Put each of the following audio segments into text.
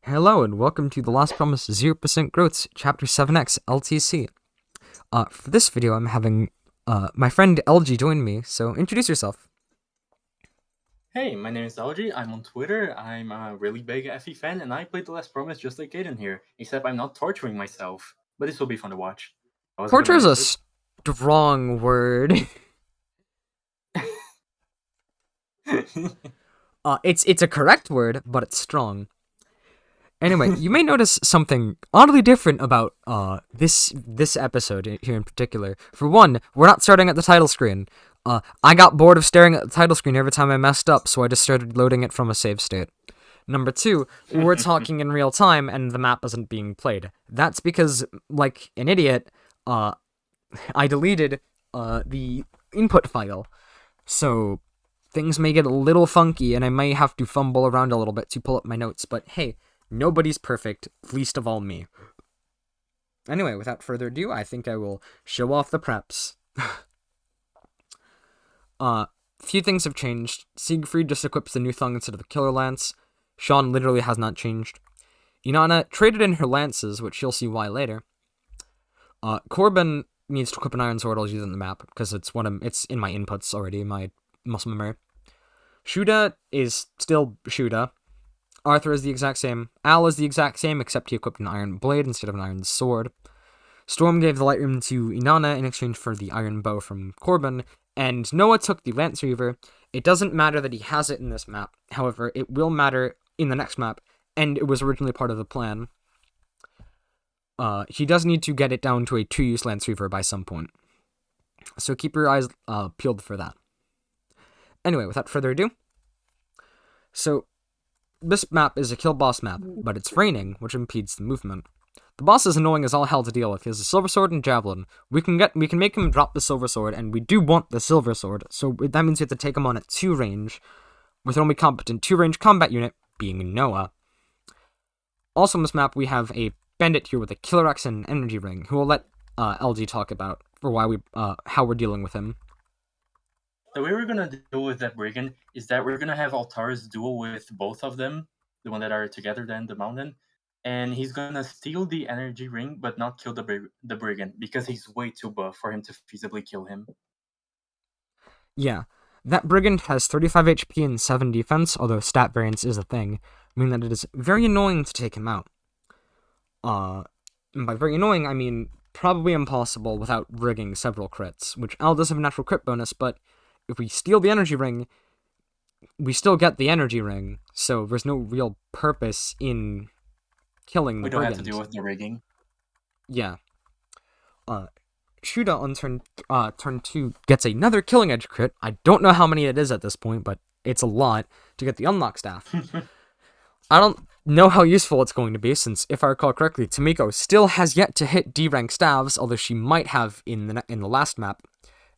Hello and welcome to The Last Promise 0% Growth's Chapter 7X LTC. For this video, I'm having my friend LG join me, so introduce yourself. Hey, my name is LG. I'm on Twitter. I'm a really big FE fan, and I played The Last Promise just like Aiden here, except I'm not torturing myself. But this will be fun to watch. I was Torture gonna is a answer. strong word. It's a correct word, but it's strong. Anyway, you may notice something oddly different about this episode here in particular. For one, we're not starting at the title screen. I got bored of staring at the title screen every time I messed up, so I just started loading it from a save state. Number two, we're talking in real time and the map isn't being played. That's because, like an idiot, I deleted the input file. So things may get a little funky and I may have to fumble around a little bit to pull up my notes, but hey, nobody's perfect, least of all me. Anyway, without further ado, I think I will show off the preps. Few things have changed. Siegfried just equips the new thong instead of the killer lance. Sean literally has not changed. Inanna traded in her lances, which you'll see why later. Corbin needs to equip an iron sword. I'll use it in the map because it's in my inputs already, my muscle memory. Shuda is still Shuda. Arthur is the exact same. Al is the exact same, except he equipped an iron blade instead of an iron sword. Storm gave the light rune to Inanna in exchange for the iron bow from Corbin, and Noah took the Lance Reaver. It doesn't matter that he has it in this map, however, it will matter in the next map, and it was originally part of the plan. He does need to get it down to a 2-use Lance Reaver by some point. So keep your eyes peeled for that. Anyway, without further ado. So, this map is a kill boss map, but it's raining, which impedes the movement. The boss is annoying as all hell to deal with. He has a silver sword and javelin. We can make him drop the silver sword, and we do want the silver sword, so that means we have to take him on at 2 range, with only competent 2-range combat unit being Noah. Also on this map, we have a bandit here with a killer axe and an energy ring, who will let LG talk about for how we're dealing with him. The way we're gonna deal with that brigand is that we're gonna have Altaris duel with both of them, the one that are together then the mountain, and he's gonna steal the energy ring but not kill the brigand because he's way too buff for him to feasibly kill him. Yeah, that brigand has 35 HP and 7 defense, although stat variance is a thing, meaning that it is very annoying to take him out. And by very annoying, I mean probably impossible without rigging several crits, which Al does have a natural crit bonus, but if we steal the energy ring, we still get the energy ring, so there's no real purpose in killing the brigand. We don't have to deal with the rigging. Yeah. Shuda on turn 2 gets another killing edge crit. I don't know how many it is at this point, but it's a lot to get the unlock staff. I don't know how useful it's going to be, since if I recall correctly, Tomiko still has yet to hit D-rank staves, although she might have in the last map.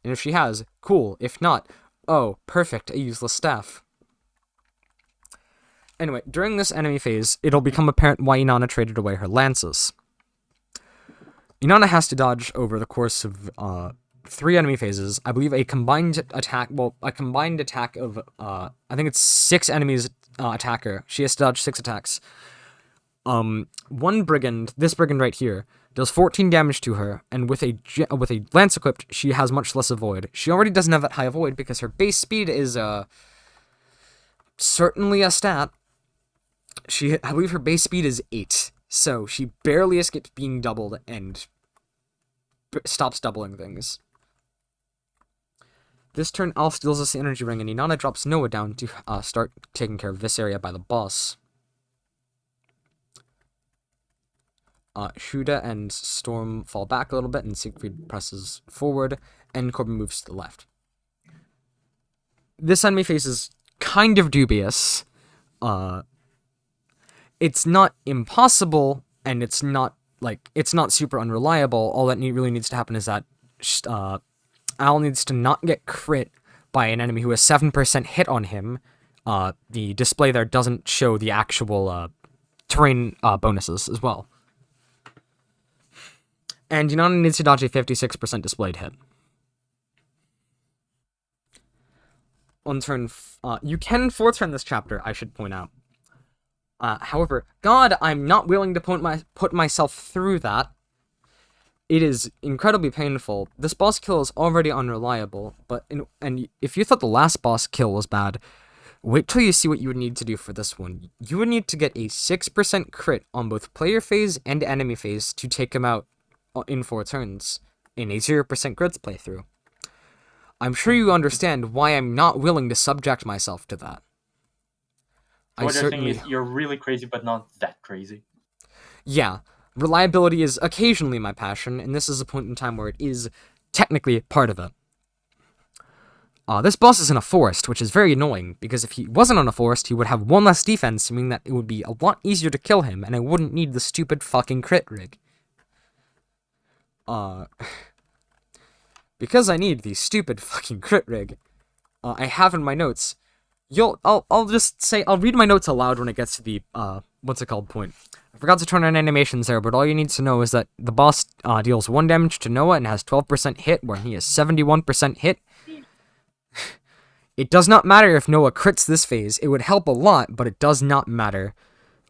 And if she has, cool. If not, oh, perfect, a useless staff. Anyway, during this enemy phase, it'll become apparent why Inanna traded away her lances. Inanna has to dodge over the course of 3 enemy phases. I believe a combined attack of, I think it's 6 enemies attack her. She has to dodge 6 attacks. One brigand, this brigand right here, does 14 damage to her, and with a lance equipped, she has much less avoid. She already doesn't have that high avoid because her base speed is certainly a stat. I believe her base speed is 8, so she barely escapes being doubled and stops doubling things. This turn, Al steals us the energy ring, and Inanna drops Noah down to start taking care of this area by the boss. Shuda and Storm fall back a little bit, and Siegfried presses forward, and Corbin moves to the left. This enemy phase is kind of dubious. It's not impossible, and it's not super unreliable. All that really needs to happen is that Al needs to not get crit by an enemy who has 7% hit on him. The display there doesn't show the actual terrain bonuses as well. And Inanna needs to dodge a 56% displayed hit. On turn... you can 4-turn this chapter, I should point out. However, God, I'm not willing to put myself through that. It is incredibly painful. This boss kill is already unreliable, and if you thought the last boss kill was bad, wait till you see what you would need to do for this one. You would need to get a 6% crit on both player phase and enemy phase to take him out in 4 turns, in a 0% crits playthrough. I'm sure you understand why I'm not willing to subject myself to that. What you're saying is you're really crazy, but not that crazy. Yeah, reliability is occasionally my passion, and this is a point in time where it is technically part of it. This boss is in a forest, which is very annoying, because if he wasn't on a forest, he would have 1 less defense, meaning that it would be a lot easier to kill him, and I wouldn't need the stupid fucking crit rig. Because I need the stupid fucking crit rig, I have in my notes, I'll just say, I'll read my notes aloud when it gets to the, point. I forgot to turn on animations there, but all you need to know is that the boss deals 1 damage to Noah and has 12% hit, where he is 71% hit. It does not matter if Noah crits this phase. It would help a lot, but it does not matter.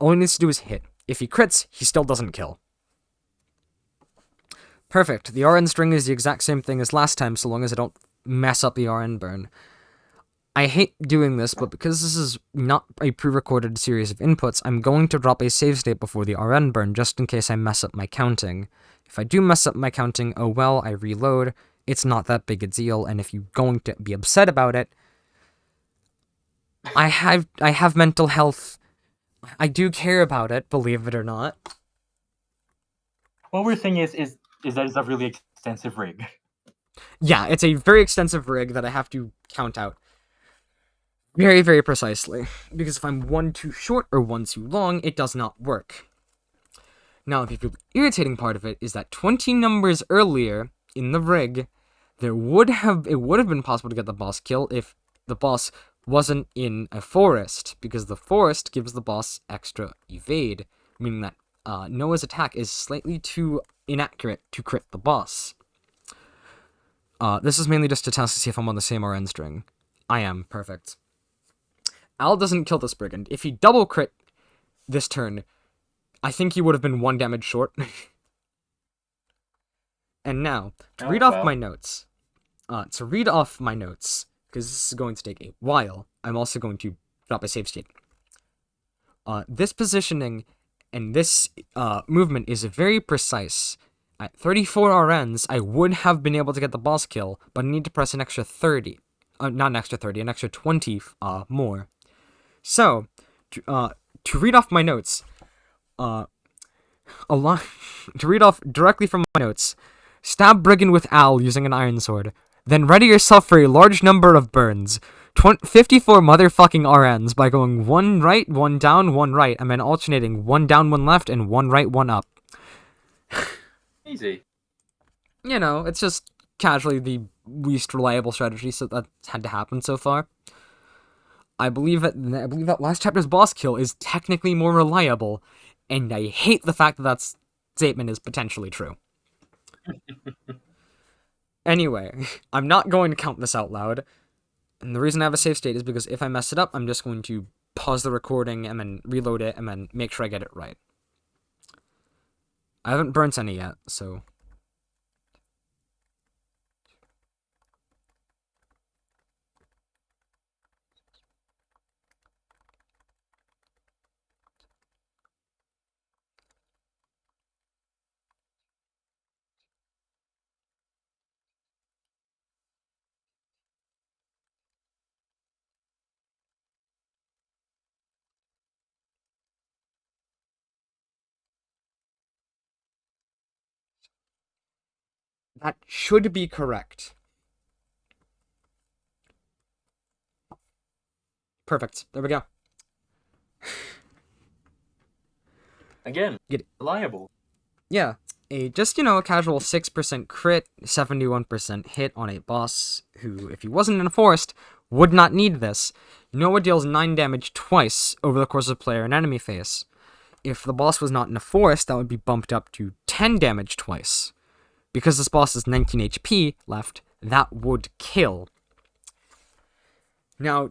All he needs to do is hit. If he crits, he still doesn't kill. Perfect. The RN string is the exact same thing as last time, so long as I don't mess up the RN burn. I hate doing this, but because this is not a pre-recorded series of inputs, I'm going to drop a save state before the RN burn, just in case I mess up my counting. If I do mess up my counting, oh well, I reload. It's not that big a deal, and if you're going to be upset about it, I have mental health. I do care about it, believe it or not. What we're saying is that it's a really extensive rig. Yeah, it's a very extensive rig that I have to count out very, very precisely, because if I'm 1 too short or 1 too long, it does not work. Now, the really irritating part of it is that 20 numbers earlier in the rig, it would have been possible to get the boss kill if the boss wasn't in a forest, because the forest gives the boss extra evade, meaning that Noah's attack is slightly too inaccurate to crit the boss. This is mainly just to test to see if I'm on the same RN string. I am. Perfect. Al doesn't kill this brigand. If he double crit this turn, I think he would have been 1 damage short. And now, to read off my notes, because this is going to take a while, I'm also going to drop a save state. This positioning and this movement is very precise. At 34 RNs, I would have been able to get the boss kill, but I need to press an extra 30. Not an extra 30, an extra 20 more. So, to read off my notes, to read off directly from my notes, stab brigand with Al using an iron sword. Then ready yourself for a large number of burns. 54 motherfucking RNs by going 1 right, 1 down, 1 right, and then alternating 1 down, 1 left, and 1 right, 1 up. Easy. You know, it's just casually the least reliable strategy, so that's had to happen so far. I believe that last chapter's boss kill is technically more reliable, and I hate the fact that that statement is potentially true. Anyway, I'm not going to count this out loud, and the reason I have a save state is because if I mess it up, I'm just going to pause the recording and then reload it and then make sure I get it right. I haven't burnt any yet, so... That should be correct. Perfect. There we go. Again, Get it. reliable. Yeah. A casual 6% crit, 71% hit on a boss who, if he wasn't in a forest, would not need this. Noah deals 9 damage twice over the course of player and enemy phase. If the boss was not in a forest, that would be bumped up to 10 damage twice. Because this boss has 19 HP left, that would kill. Now,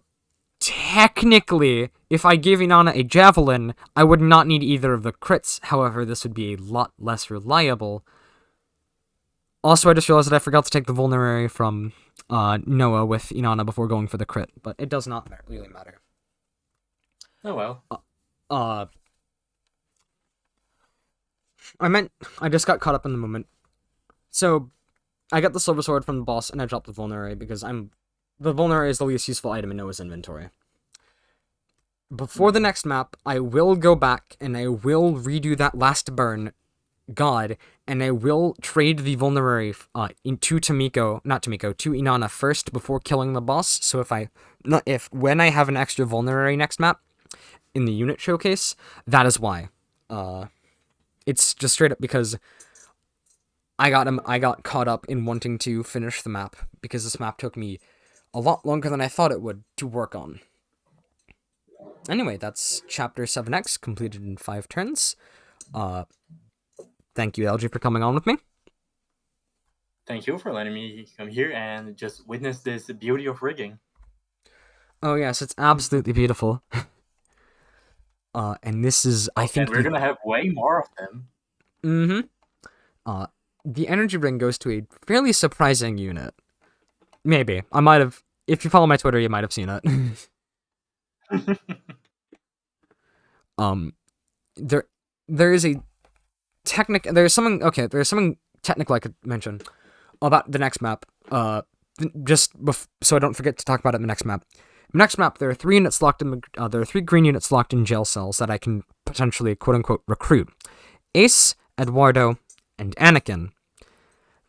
technically, if I gave Inanna a javelin, I would not need either of the crits. However, this would be a lot less reliable. Also, I just realized that I forgot to take the vulnerary from Noah with Inanna before going for the crit, but it does not really matter. Oh well. I just got caught up in the moment. So, I got the silver sword from the boss, and I dropped the vulnerary because the vulnerary is the least useful item in Noah's inventory. Before the next map, I will go back and I will redo that last burn, God, and I will trade the vulnerary to Inanna first before killing the boss. So when I have an extra vulnerary next map in the unit showcase, that is why. It's just straight up because I got caught up in wanting to finish the map because this map took me a lot longer than I thought it would to work on. Anyway, that's Chapter 7X, completed in 5 turns. Thank you, LG, for coming on with me. Thank you for letting me come here and just witness this beauty of rigging. Oh yes, it's absolutely beautiful. And this is, I think... And we're gonna have way more of them. Mm-hmm. The energy ring goes to a fairly surprising unit. Maybe. I might have... If you follow my Twitter, you might have seen it. There is a there's something technical I could mention about the next map. So I don't forget to talk about it in the next map. Next map, there are 3 units locked in there are 3 green units locked in jail cells that I can potentially quote unquote recruit. Ace, Eduardo, and Anakin.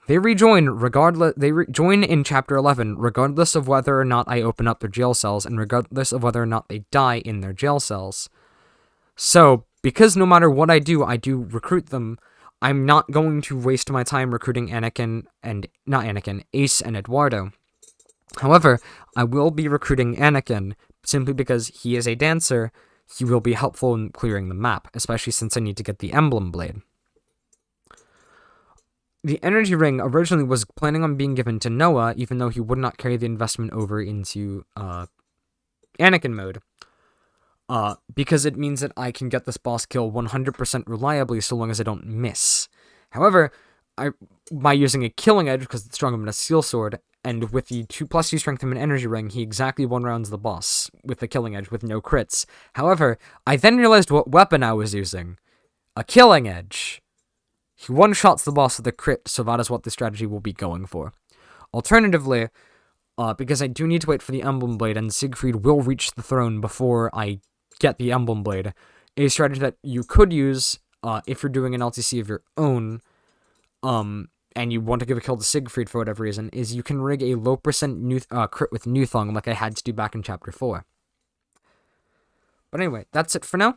They rejoin in Chapter 11, regardless of whether or not I open up their jail cells, and regardless of whether or not they die in their jail cells. So, because no matter what I do recruit them, I'm not going to waste my time recruiting Ace and Eduardo. However, I will be recruiting Anakin, simply because he is a dancer. He will be helpful in clearing the map, especially since I need to get the Emblem Blade. The energy ring originally was planning on being given to Noah, even though he would not carry the investment over into Anakin mode. Because it means that I can get this boss kill 100% reliably so long as I don't miss. However, by using a killing edge, because it's stronger than a steel sword, and with the 2+2 strength of an energy ring, he exactly one-rounds the boss with the killing edge with no crits. However, I then realized what weapon I was using. A killing edge. He one-shots the boss with a crit, so that is what the strategy will be going for. Alternatively, because I do need to wait for the Emblem Blade, and Siegfried will reach the throne before I get the Emblem Blade, a strategy that you could use if you're doing an LTC of your own, and you want to give a kill to Siegfried for whatever reason, is you can rig a low percent crit with Nuthong like I had to do back in Chapter 4. But anyway, that's it for now.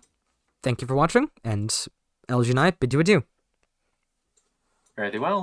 Thank you for watching, and LG and I bid you adieu. Very well.